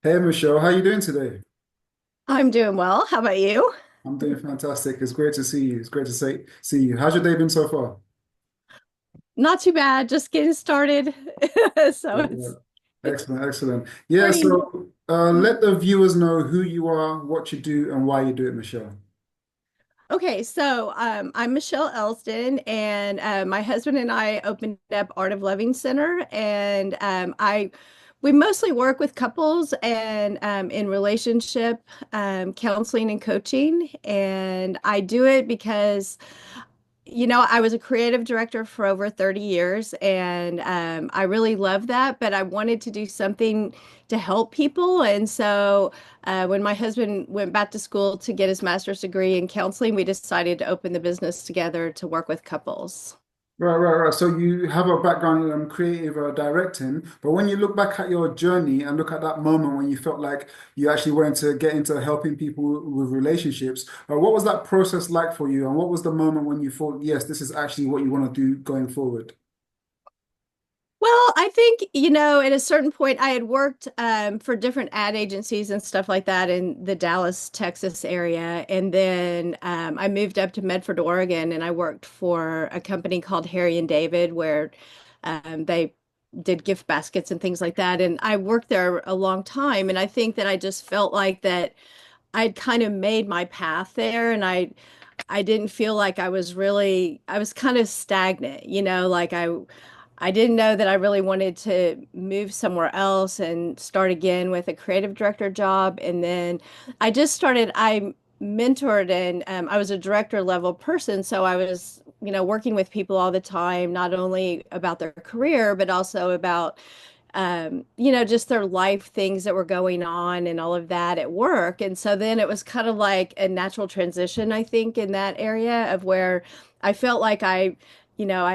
Hey Michelle, how you doing today? I'm doing well. How about you? I'm doing fantastic. It's great to see you. It's great to see you. How's your day been so far? Not too bad, just getting started. So Yeah, yeah. it's Excellent, excellent. Yeah, morning. so let the viewers know who you are, what you do, and why you do it, Michelle. Okay, so I'm Michelle Elsdon, and my husband and I opened up Art of Loving Center, and I we mostly work with couples and in relationship counseling and coaching, and I do it because I was a creative director for over 30 years, and I really love that, but I wanted to do something to help people. And so when my husband went back to school to get his master's degree in counseling, we decided to open the business together to work with couples. Right, right, right. So you have a background in creative directing, but when you look back at your journey and look at that moment when you felt like you actually wanted to get into helping people with relationships, what was that process like for you? And what was the moment when you thought, yes, this is actually what you want to do going forward? Well, I think, at a certain point, I had worked for different ad agencies and stuff like that in the Dallas, Texas area. And then I moved up to Medford, Oregon, and I worked for a company called Harry and David, where they did gift baskets and things like that. And I worked there a long time. And I think that I just felt like that I'd kind of made my path there. And I didn't feel like I was kind of stagnant, like I didn't know that I really wanted to move somewhere else and start again with a creative director job. And then I mentored and I was a director level person. So I was, working with people all the time, not only about their career, but also about just their life things that were going on and all of that at work. And so then it was kind of like a natural transition, I think, in that area of where I felt like I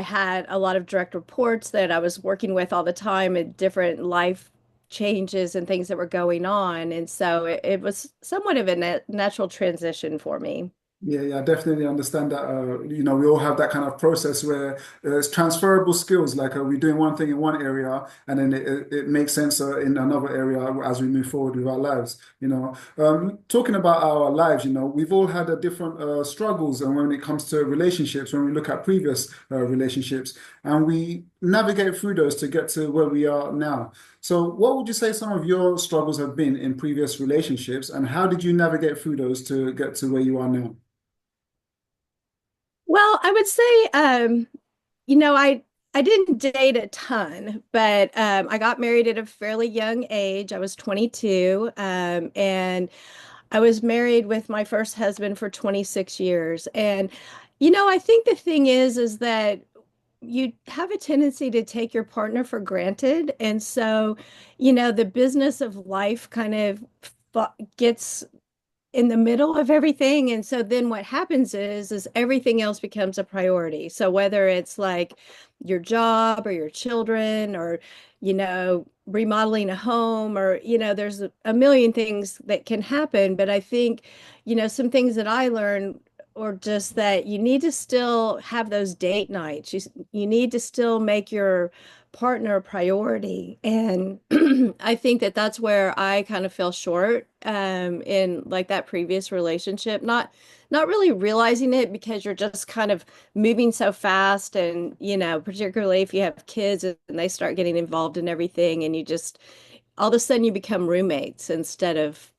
had a lot of direct reports that I was working with all the time and different life changes and things that were going on. And so it was somewhat of a natural transition for me. Yeah, yeah, I definitely understand that. We all have that kind of process where it's transferable skills. Like we're doing one thing in one area, and then it makes sense in another area as we move forward with our lives. Talking about our lives, we've all had a different struggles, and when it comes to relationships, when we look at previous relationships, and we navigate through those to get to where we are now. So, what would you say some of your struggles have been in previous relationships, and how did you navigate through those to get to where you are now? Well, I would say, you know, I I didn't date a ton, but I got married at a fairly young age. I was 22, and I was married with my first husband for 26 years. And I think the thing is that you have a tendency to take your partner for granted, and so the business of life kind of gets in the middle of everything. And so then what happens is everything else becomes a priority. So whether it's like your job or your children or, remodeling a home or, there's a million things that can happen. But I think, some things that I learned or just that you need to still have those date nights. You need to still make your partner a priority. And I think that that's where I kind of fell short in like that previous relationship. Not really realizing it because you're just kind of moving so fast and particularly if you have kids and they start getting involved in everything and you just all of a sudden you become roommates instead of,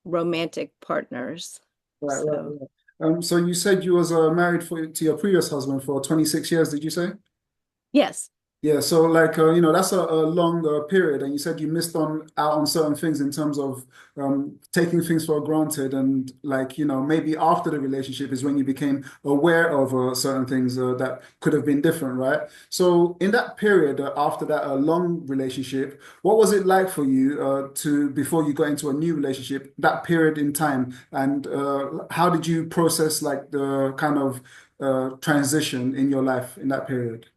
romantic partners. Right, right, So, right. So you said you was married to your previous husband for 26 years, did you say? yes. Yeah, so like that's a long period, and you said you missed on out on certain things in terms of taking things for granted, and like maybe after the relationship is when you became aware of certain things that could have been different, right? So in that period after that long relationship, what was it like for you to before you got into a new relationship? That period in time, and how did you process like the kind of transition in your life in that period?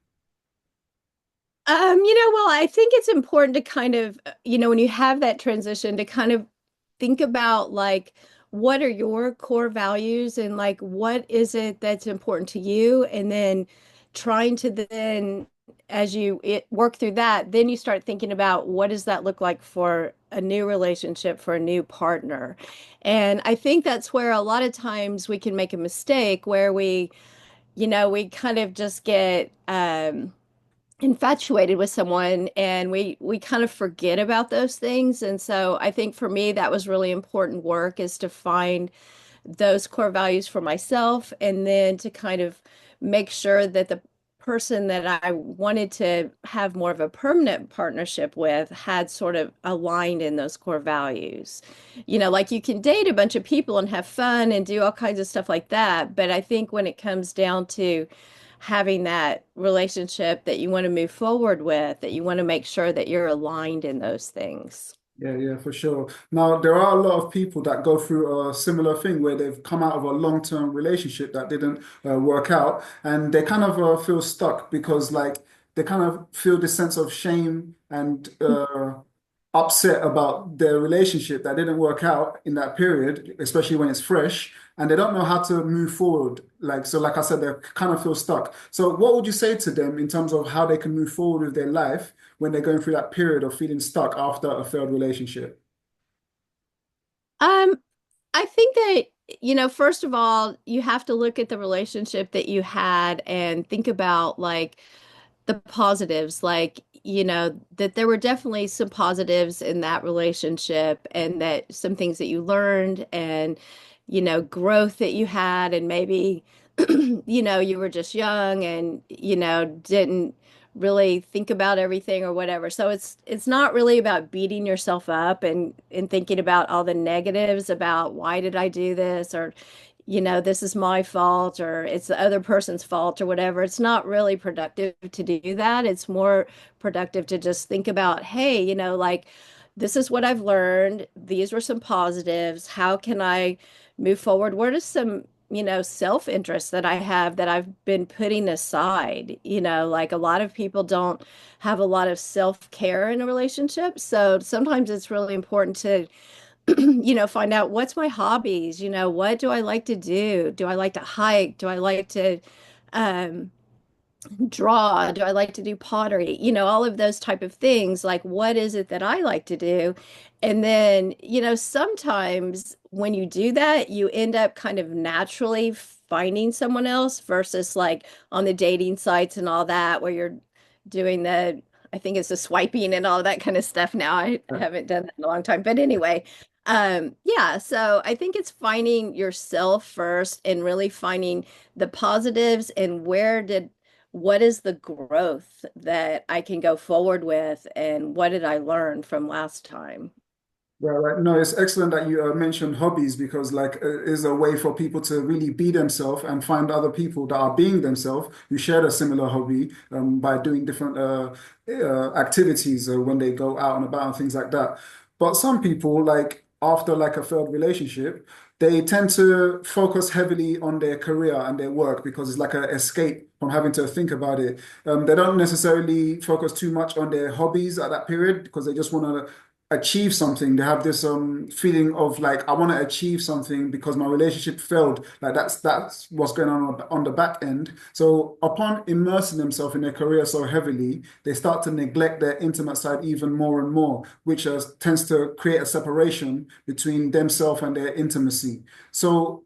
Well, I think it's important to kind of, when you have that transition to kind of think about like what are your core values and like what is it that's important to you and then trying to then as you work through that, then you start thinking about what does that look like for a new relationship, for a new partner. And I think that's where a lot of times we can make a mistake where we kind of just get infatuated with someone and we kind of forget about those things. And so I think for me that was really important work is to find those core values for myself and then to kind of make sure that the person that I wanted to have more of a permanent partnership with had sort of aligned in those core values. Like you can date a bunch of people and have fun and do all kinds of stuff like that, but I think when it comes down to having that relationship that you want to move forward with, that you want to make sure that you're aligned in those things. Yeah, yeah, for sure. Now, there are a lot of people that go through a similar thing where they've come out of a long-term relationship that didn't work out, and they kind of feel stuck because, like, they kind of feel this sense of shame and upset about their relationship that didn't work out in that period, especially when it's fresh, and they don't know how to move forward. Like, so, like I said, they kind of feel stuck. So, what would you say to them in terms of how they can move forward with their life when they're going through that period of feeling stuck after a failed relationship? Um, I think that, first of all, you have to look at the relationship that you had and think about like the positives, like, that there were definitely some positives in that relationship and that some things that you learned and, growth that you had, and maybe, you were just young and, didn't really think about everything or whatever. So it's not really about beating yourself up and thinking about all the negatives about why did I do this, or this is my fault or it's the other person's fault or whatever. It's not really productive to do that. It's more productive to just think about, hey, like this is what I've learned. These were some positives. How can I move forward? What are some, self-interest that I have that I've been putting aside? Like a lot of people don't have a lot of self-care in a relationship. So sometimes it's really important to find out what's my hobbies, what do I like to do? Do I like to hike? Do I like to um, draw? Do I like to do pottery? All of those type of things. Like, what is it that I like to do? And then, sometimes when you do that, you end up kind of naturally finding someone else versus like on the dating sites and all that, where you're doing I think it's the swiping and all that kind of stuff now. I haven't done that in a long time. But anyway, yeah, so I think it's finding yourself first and really finding the positives and what is the growth that I can go forward with and what did I learn from last time? Right, right. No, it's excellent that you mentioned hobbies because, like, is a way for people to really be themselves and find other people that are being themselves who share a similar hobby by doing different activities when they go out and about and things like that. But some people, like, after like a failed relationship, they tend to focus heavily on their career and their work because it's like an escape from having to think about it. They don't necessarily focus too much on their hobbies at that period because they just want to achieve something. They have this feeling of like I want to achieve something because my relationship failed. Like that's what's going on the back end. So upon immersing themselves in their career so heavily, they start to neglect their intimate side even more and more, which tends to create a separation between themselves and their intimacy. So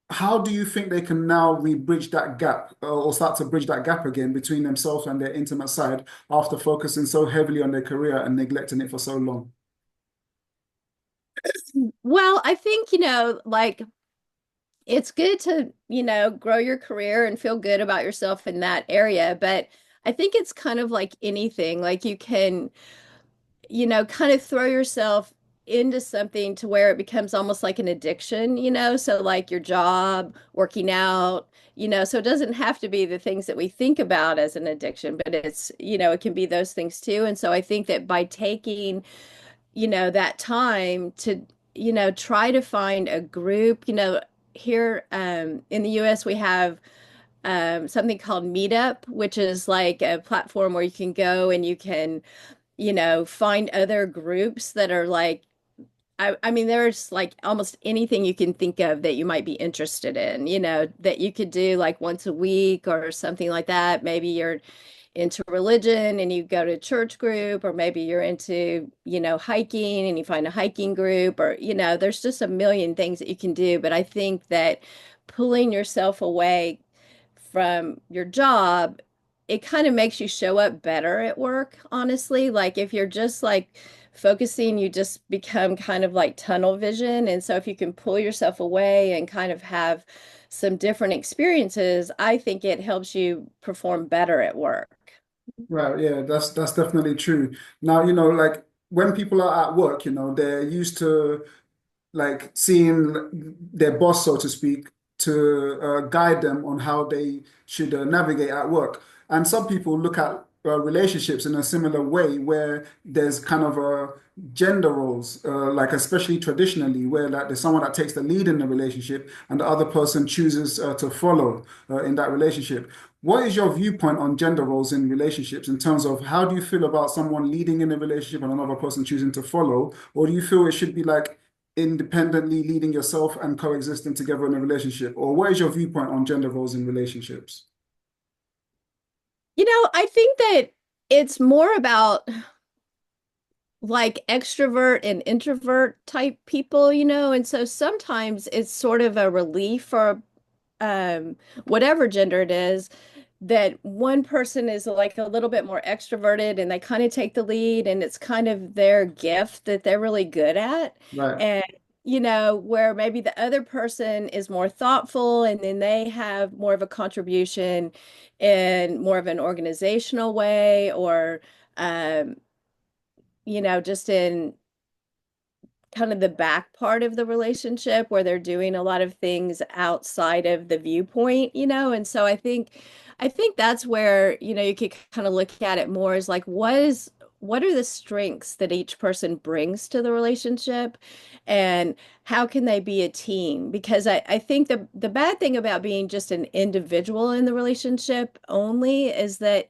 how do you think they can now re-bridge that gap or start to bridge that gap again between themselves and their intimate side after focusing so heavily on their career and neglecting it for so long? Well, I think, like it's good to, grow your career and feel good about yourself in that area, but I think it's kind of like anything. Like you can, kind of throw yourself into something to where it becomes almost like an addiction, so like your job, working out, so it doesn't have to be the things that we think about as an addiction, but it's, it can be those things too. And so I think that by taking that time to, try to find a group, here in the US, we have something called Meetup, which is like a platform where you can go and you can, find other groups that are like, I mean, there's like almost anything you can think of that you might be interested in, that you could do like once a week or something like that. Maybe you're into religion and you go to a church group, or maybe you're into, hiking and you find a hiking group, or, there's just a million things that you can do. But I think that pulling yourself away from your job, it kind of makes you show up better at work, honestly. Like if you're just like focusing, you just become kind of like tunnel vision. And so if you can pull yourself away and kind of have some different experiences, I think it helps you perform better at work. Right, yeah, that's definitely true. Now, like when people are at work, they're used to like seeing their boss, so to speak, to guide them on how they should navigate at work. And some people look at relationships in a similar way, where there's kind of gender roles, like especially traditionally, where like there's someone that takes the lead in the relationship and the other person chooses to follow in that relationship. What is your viewpoint on gender roles in relationships in terms of how do you feel about someone leading in a relationship and another person choosing to follow? Or do you feel it should be like independently leading yourself and coexisting together in a relationship? Or what is your viewpoint on gender roles in relationships? I think that it's more about like extrovert and introvert type people, and so sometimes it's sort of a relief for whatever gender it is, that one person is like a little bit more extroverted and they kind of take the lead and it's kind of their gift that they're really good at. Right, And, where maybe the other person is more thoughtful and then they have more of a contribution in more of an organizational way, or, um, just in kind of the back part of the relationship where they're doing a lot of things outside of the viewpoint, and so I think that's where, you could kind of look at it more as like what are the strengths that each person brings to the relationship, and how can they be a team? Because I think the bad thing about being just an individual in the relationship only is that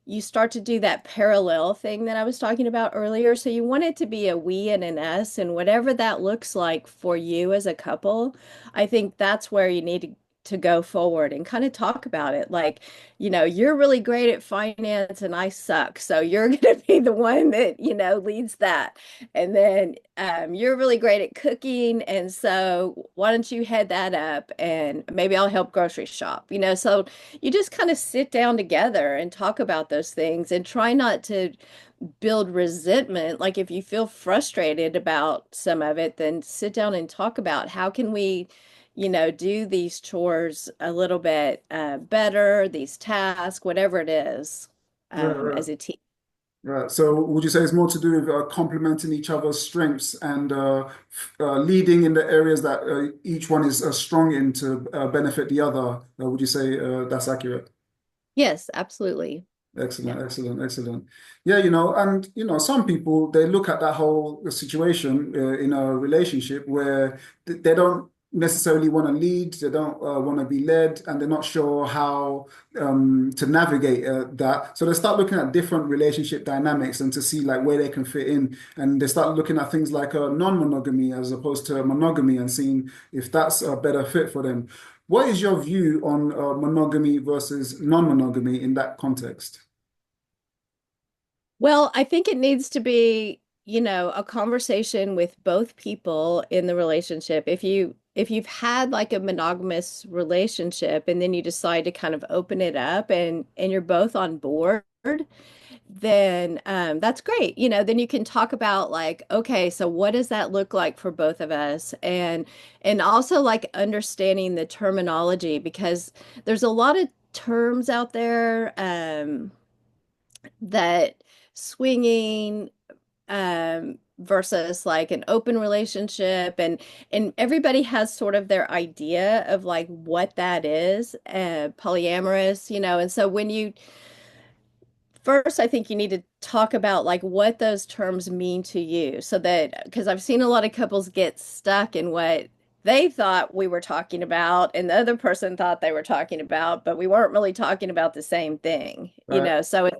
you start to do that parallel thing that I was talking about earlier. So you want it to be a we and an us, and whatever that looks like for you as a couple, I think that's where you need to go forward and kind of talk about it. Like, you're really great at finance and I suck. So you're going to be the one that, leads that. And then you're really great at cooking. And so why don't you head that up and maybe I'll help grocery shop, So you just kind of sit down together and talk about those things and try not to build resentment. Like if you feel frustrated about some of it, then sit down and talk about how can we, do these chores a little bit better, these tasks, whatever it is, right, right. as a team. Right. So would you say it's more to do with complementing each other's strengths and leading in the areas that each one is strong in to benefit the other? Would you say that's accurate? Yes, absolutely. Excellent, Yeah. excellent, excellent. Yeah, and some people they look at that whole situation in a relationship where they don't necessarily want to lead, they don't want to be led, and they're not sure how to navigate that. So they start looking at different relationship dynamics and to see like where they can fit in, and they start looking at things like non-monogamy as opposed to monogamy and seeing if that's a better fit for them. What is your view on monogamy versus non-monogamy in that context? Well, I think it needs to be, a conversation with both people in the relationship. If you've had like a monogamous relationship and then you decide to kind of open it up and you're both on board, then that's great. Then you can talk about like, okay, so what does that look like for both of us? And also like understanding the terminology, because there's a lot of terms out there that swinging versus like an open relationship, and everybody has sort of their idea of like what that is, polyamorous, and so when you first, I think you need to talk about like what those terms mean to you, so that because I've seen a lot of couples get stuck in what they thought we were talking about and the other person thought they were talking about, but we weren't really talking about the same thing, Right. So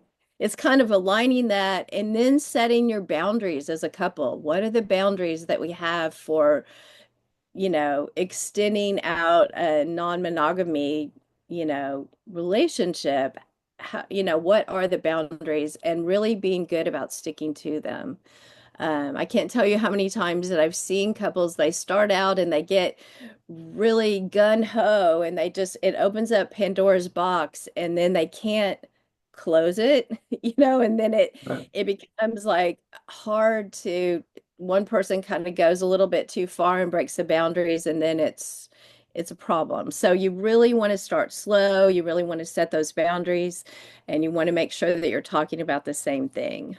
it's kind of aligning that and then setting your boundaries as a couple. What are the boundaries that we have for, extending out a non-monogamy, relationship? how, what are the boundaries and really being good about sticking to them. I can't tell you how many times that I've seen couples, they start out and they get really gun ho and it opens up Pandora's box and then they can't close it, and then Right. it becomes like hard to, one person kind of goes a little bit too far and breaks the boundaries and then it's a problem. So you really want to start slow, you really want to set those boundaries and you want to make sure that you're talking about the same thing.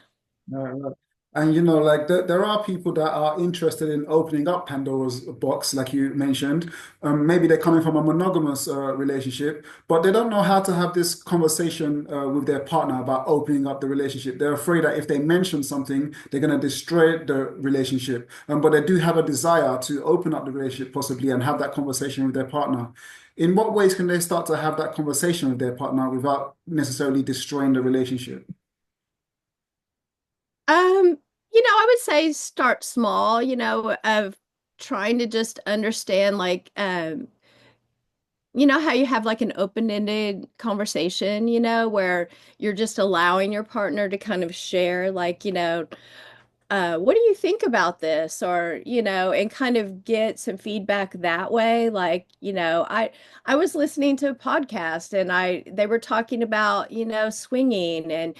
Right, right. And like there are people that are interested in opening up Pandora's box, like you mentioned. Maybe they're coming from a monogamous relationship, but they don't know how to have this conversation with their partner about opening up the relationship. They're afraid that if they mention something, they're going to destroy the relationship. But they do have a desire to open up the relationship possibly and have that conversation with their partner. In what ways can they start to have that conversation with their partner without necessarily destroying the relationship? I would say start small, of trying to just understand like how you have like an open-ended conversation, where you're just allowing your partner to kind of share like, what do you think about this? Or, and kind of get some feedback that way. Like, I was listening to a podcast and they were talking about, swinging and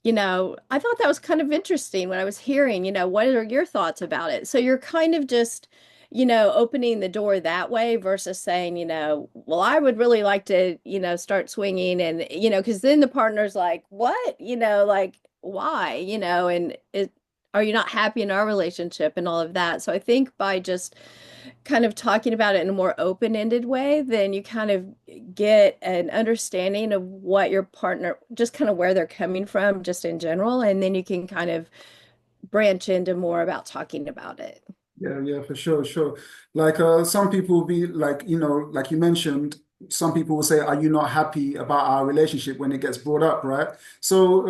I thought that was kind of interesting when I was hearing, what are your thoughts about it? So you're kind of just, opening the door that way versus saying, well, I would really like to, start swinging and, because then the partner's like, what? Like, why? And are you not happy in our relationship and all of that? So I think by just kind of talking about it in a more open-ended way, then you kind of get an understanding of what your partner, just kind of where they're coming from, just in general. And then you can kind of branch into more about talking about it. Yeah, yeah, for sure, sure. Like some people will be like, like you mentioned, some people will say, "Are you not happy about our relationship?" when it gets brought up, right? So,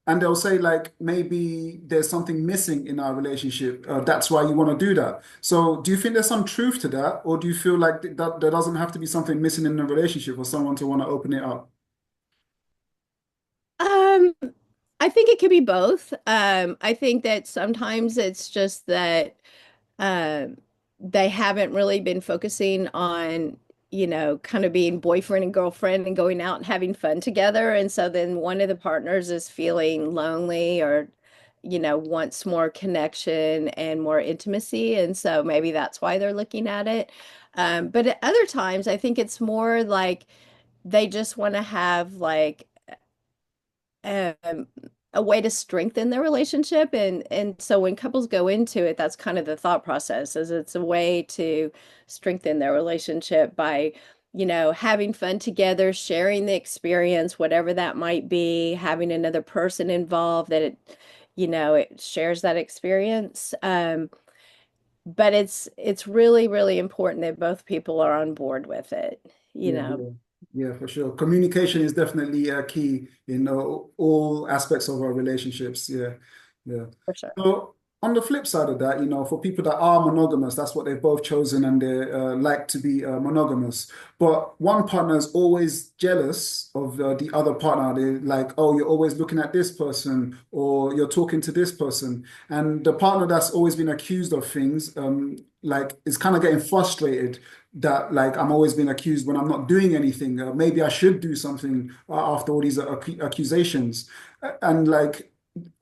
and they'll say like maybe there's something missing in our relationship. That's why you want to do that. So, do you think there's some truth to that, or do you feel like that there doesn't have to be something missing in the relationship for someone to want to open it up? Um, I think it could be both. I think that sometimes it's just that um, they haven't really been focusing on, kind of being boyfriend and girlfriend and going out and having fun together. And so then one of the partners is feeling lonely or, wants more connection and more intimacy. And so maybe that's why they're looking at it. But at other times, I think it's more like they just want to have like um, a way to strengthen their relationship. And so when couples go into it, that's kind of the thought process is it's a way to strengthen their relationship by, having fun together, sharing the experience, whatever that might be, having another person involved that it shares that experience. But it's really, really important that both people are on board with it. Yeah, yeah, yeah, for sure. Communication is definitely key in all aspects of our relationships. Yeah, yeah. For sure. So on the flip side of that, for people that are monogamous, that's what they've both chosen and they like to be monogamous. But one partner is always jealous of the other partner. They like, oh, you're always looking at this person or you're talking to this person. And the partner that's always been accused of things, like is kind of getting frustrated that like I'm always being accused when I'm not doing anything. Maybe I should do something after all these accusations. And like,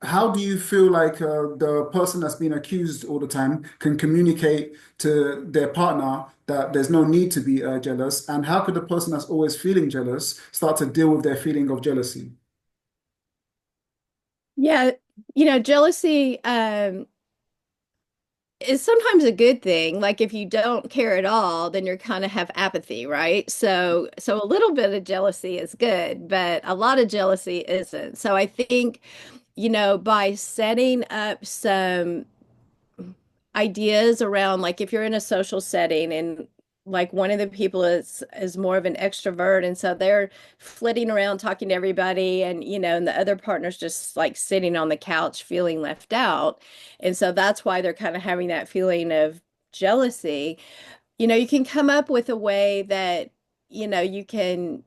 how do you feel like the person that's being accused all the time can communicate to their partner that there's no need to be jealous? And how could the person that's always feeling jealous start to deal with their feeling of jealousy? Yeah, jealousy is sometimes a good thing. Like if you don't care at all, then you're kind of have apathy, right? So a little bit of jealousy is good, but a lot of jealousy isn't. So I think, by setting up some ideas around like if you're in a social setting and like one of the people is more of an extrovert and so they're flitting around talking to everybody and the other partner's just like sitting on the couch feeling left out, and so that's why they're kind of having that feeling of jealousy. You can come up with a way that you can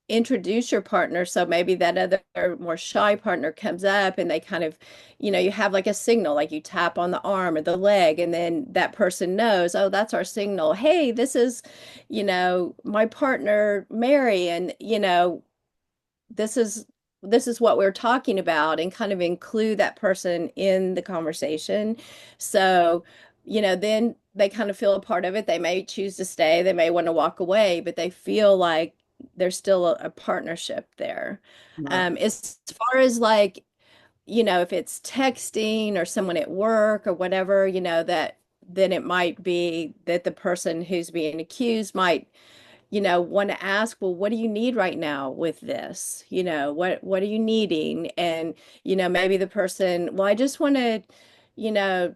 introduce your partner. So maybe that other more shy partner comes up and they kind of, you have like a signal, like you tap on the arm or the leg, and then that person knows, oh, that's our signal. Hey, this is, my partner, Mary, and this is this is what we're talking about, and kind of include that person in the conversation. So, then they kind of feel a part of it. They may choose to stay, they may want to walk away, but they feel like there's still a partnership there. Right. As far as like, if it's texting or someone at work or whatever, that then it might be that the person who's being accused might want to ask, well, what do you need right now with this? What are you needing? And, maybe the person, well, I just want to, you know,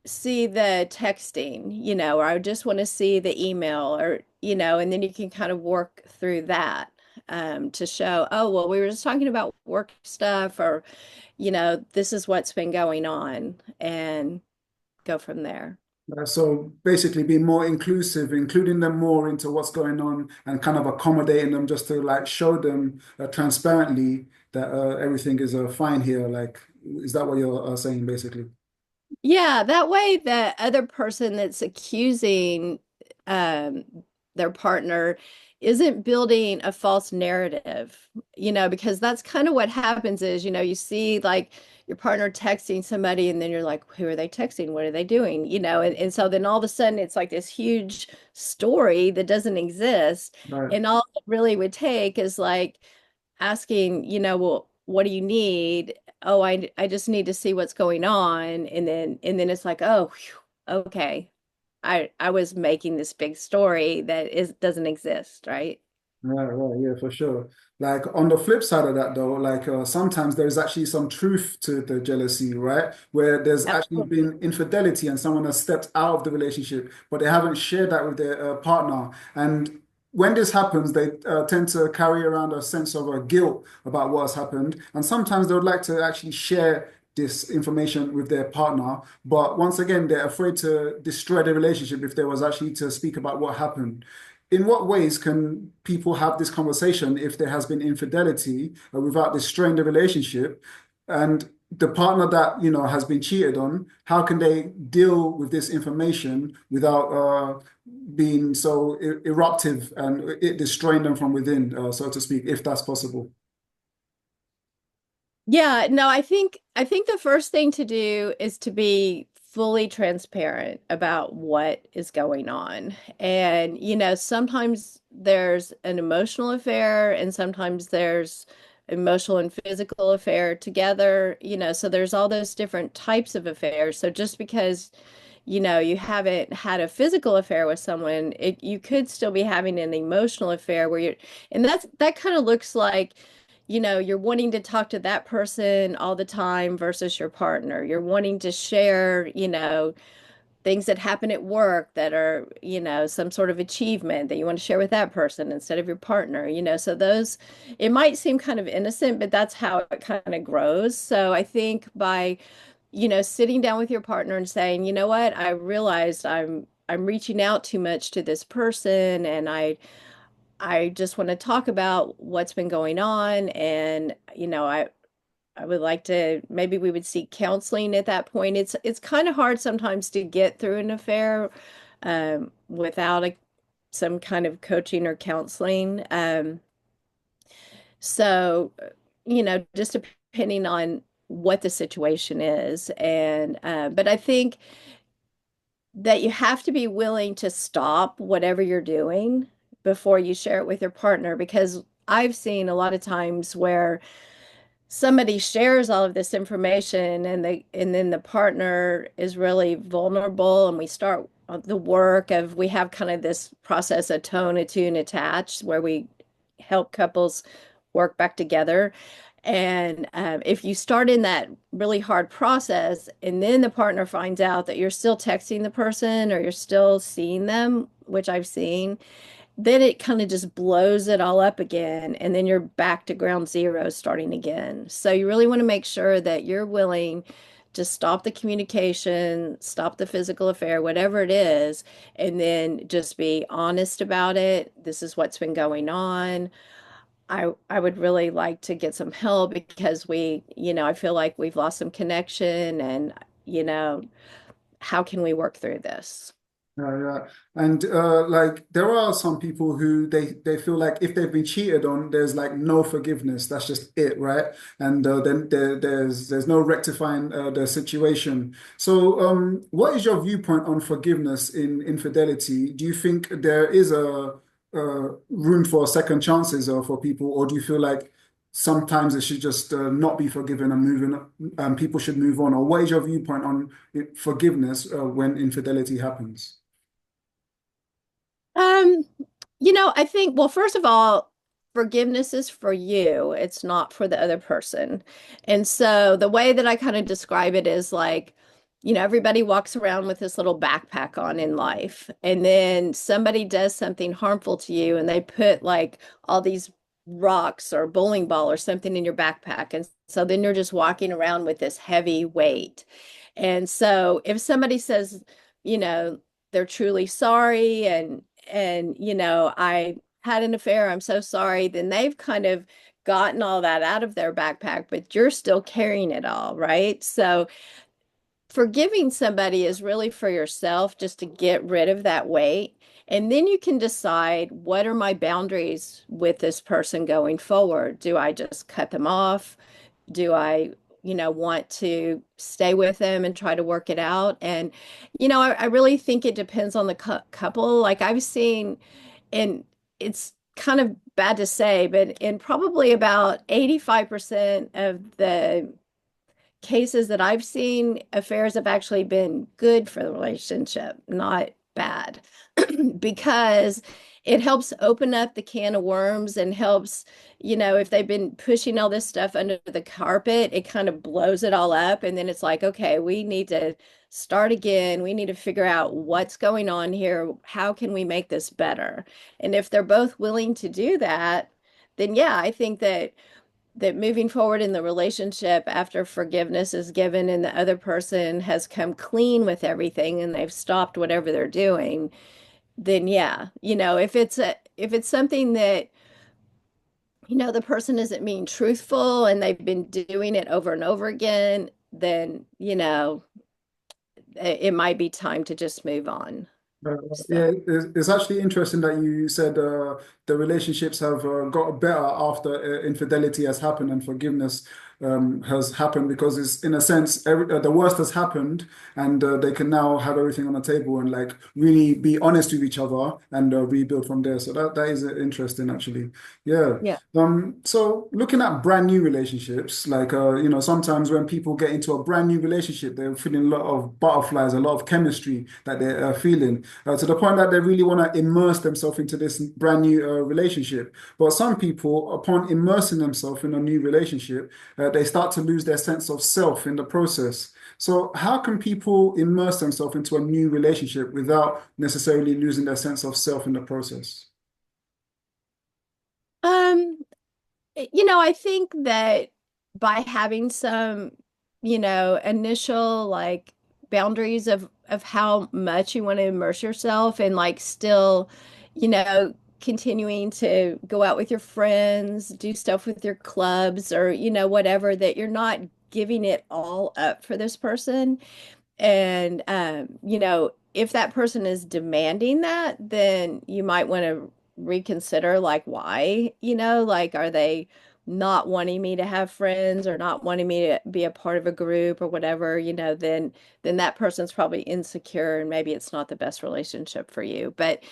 see the texting, or I just want to see the email or, and then you can kind of work through that to show, oh, well, we were just talking about work stuff, or, this is what's been going on, and go from there. So basically be more inclusive, including them more into what's going on and kind of accommodating them just to like show them transparently that everything is fine here. Like, is that what you're saying basically? Yeah, that way the other person that's accusing um, their partner isn't building a false narrative, because that's kind of what happens is, you see like your partner texting somebody and then you're like, who are they texting? What are they doing? And so then all of a sudden it's like this huge story that doesn't exist. Right. And all it really would take is like asking, well, what do you need? Oh, I just need to see what's going on. And then it's like, oh, whew, okay. I was making this big story that is doesn't exist, right? Right, right, yeah, for sure. Like on the flip side of that, though, like sometimes there's actually some truth to the jealousy, right? Where there's actually Absolutely. been infidelity and someone has stepped out of the relationship, but they haven't shared that with their partner. And when this happens, they tend to carry around a sense of guilt about what has happened. And sometimes they would like to actually share this information with their partner, but once again, they're afraid to destroy the relationship if there was actually to speak about what happened. In what ways can people have this conversation if there has been infidelity without destroying the relationship? And the partner that, has been cheated on, how can they deal with this information without being so eruptive and it destroying them from within, so to speak, if that's possible? Yeah, no, I think the first thing to do is to be fully transparent about what is going on. And, sometimes there's an emotional affair and sometimes there's emotional and physical affair together, so there's all those different types of affairs. So just because, you haven't had a physical affair with someone, you could still be having an emotional affair where and that kind of looks like you're wanting to talk to that person all the time versus your partner. You're wanting to share, things that happen at work that are, some sort of achievement that you want to share with that person instead of your partner, So those, it might seem kind of innocent, but that's how it kind of grows. So I think by, sitting down with your partner and saying, you know what, I realized I'm reaching out too much to this person, and I just want to talk about what's been going on. And, I would like to, maybe we would seek counseling at that point. It's kind of hard sometimes to get through an affair without some kind of coaching or counseling. So, just depending on what the situation is. And, but I think that you have to be willing to stop whatever you're doing before you share it with your partner, because I've seen a lot of times where somebody shares all of this information and then the partner is really vulnerable, and we start the work of, we have kind of this process of tone, attune, attach, where we help couples work back together. And if you start in that really hard process and then the partner finds out that you're still texting the person or you're still seeing them, which I've seen, then it kind of just blows it all up again. And then you're back to ground zero starting again. So you really want to make sure that you're willing to stop the communication, stop the physical affair, whatever it is, and then just be honest about it. This is what's been going on. I would really like to get some help because I feel like we've lost some connection and, you know, how can we work through this? Yeah. And like there are some people who they feel like if they've been cheated on, there's like no forgiveness. That's just it, right? And then there's no rectifying the situation. So, what is your viewpoint on forgiveness in infidelity? Do you think there is room for second chances for people, or do you feel like sometimes it should just not be forgiven and people should move on? Or what is your viewpoint on forgiveness when infidelity happens? Um, I think, well, first of all, forgiveness is for you. It's not for the other person. And so the way that I kind of describe it is like, everybody walks around with this little backpack on in life, and then somebody does something harmful to you, and they put like all these rocks or bowling ball or something in your backpack. And so then you're just walking around with this heavy weight. And so if somebody says, you know, they're truly sorry and I had an affair, I'm so sorry, then they've kind of gotten all that out of their backpack, but you're still carrying it all, right? So forgiving somebody is really for yourself, just to get rid of that weight. And then you can decide, what are my boundaries with this person going forward? Do I just cut them off? Do I, want to stay with them and try to work it out? And, I really think it depends on the couple. Like I've seen, and it's kind of bad to say, but in probably about 85% of the cases that I've seen, affairs have actually been good for the relationship, not bad, because it helps open up the can of worms and helps, if they've been pushing all this stuff under the carpet, it kind of blows it all up. And then it's like, okay, we need to start again. We need to figure out what's going on here. How can we make this better? And if they're both willing to do that, then yeah, I think that moving forward in the relationship after forgiveness is given and the other person has come clean with everything and they've stopped whatever they're doing, then yeah, if it's something that the person isn't being truthful and they've been doing it over and over again, then it might be time to just move on. So Yeah, it's actually interesting that you said the relationships have got better after infidelity has happened and forgiveness has happened because it's in a sense the worst has happened and they can now have everything on the table and like really be honest with each other and rebuild from there. So that is interesting actually. Yeah. yeah. So looking at brand new relationships, like sometimes when people get into a brand new relationship, they're feeling a lot of butterflies, a lot of chemistry that they're feeling to the point that they really want to immerse themselves into this brand new relationship. But some people, upon immersing themselves in a new relationship, they start to lose their sense of self in the process. So, how can people immerse themselves into a new relationship without necessarily losing their sense of self in the process? um I think that by having some, initial like boundaries of how much you want to immerse yourself and like still, continuing to go out with your friends, do stuff with your clubs or, whatever, that you're not giving it all up for this person. And if that person is demanding that, then you might want to reconsider like why, like are they not wanting me to have friends or not wanting me to be a part of a group or whatever, then that person's probably insecure and maybe it's not the best relationship for you. But,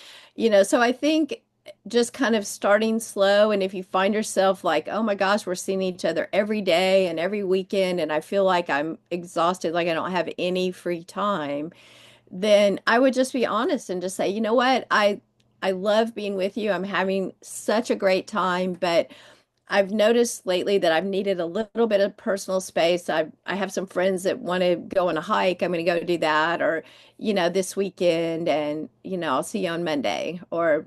so I think just kind of starting slow, and if you find yourself like, oh my gosh, we're seeing each other every day and every weekend and I feel like I'm exhausted, like I don't have any free time, then I would just be honest and just say, you know what, I love being with you, I'm having such a great time, but I've noticed lately that I've needed a little bit of personal space. I have some friends that want to go on a hike. I'm going to go do that, or this weekend, and I'll see you on Monday, or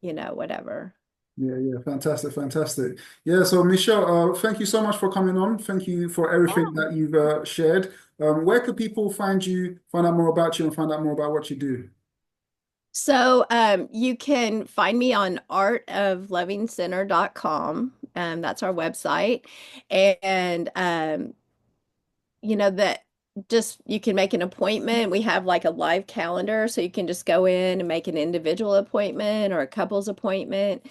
whatever. Yeah, yeah, fantastic, fantastic. Yeah, so Michelle, thank you so much for coming on. Thank you for everything that you've shared. Where could people find you, find out more about you, and find out more about what you do? So you can find me on artoflovingcenter.com. That's our website. And that just you can make an appointment. We have like a live calendar, so you can just go in and make an individual appointment or a couple's appointment,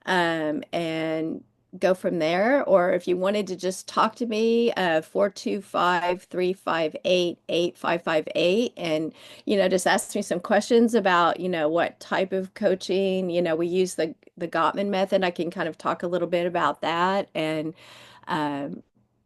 and go from there. Or if you wanted to just talk to me, 425-358-8558, and just ask me some questions about, what type of coaching. We use the Gottman method. I can kind of talk a little bit about that, and um,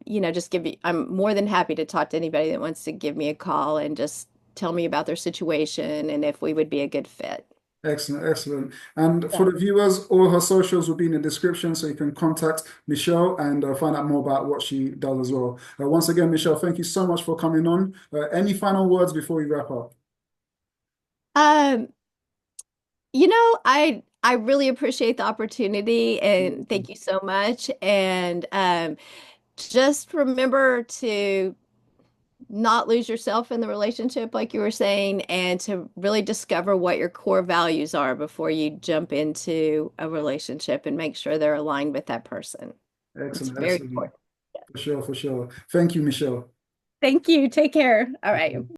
just I'm more than happy to talk to anybody that wants to give me a call and just tell me about their situation and if we would be a good fit. Excellent, excellent. And Yeah. for the viewers, all her socials will be in the description, so you can contact Michelle and find out more about what she does as well. Once again, Michelle, thank you so much for coming on. Any final words before we wrap up? Um, I really appreciate the opportunity and thank you so much. And just remember to not lose yourself in the relationship, like you were saying, and to really discover what your core values are before you jump into a relationship and make sure they're aligned with that person. It's Excellent, very excellent. important. For sure, for sure. Thank you, Michelle. Thank you. Take care. All right.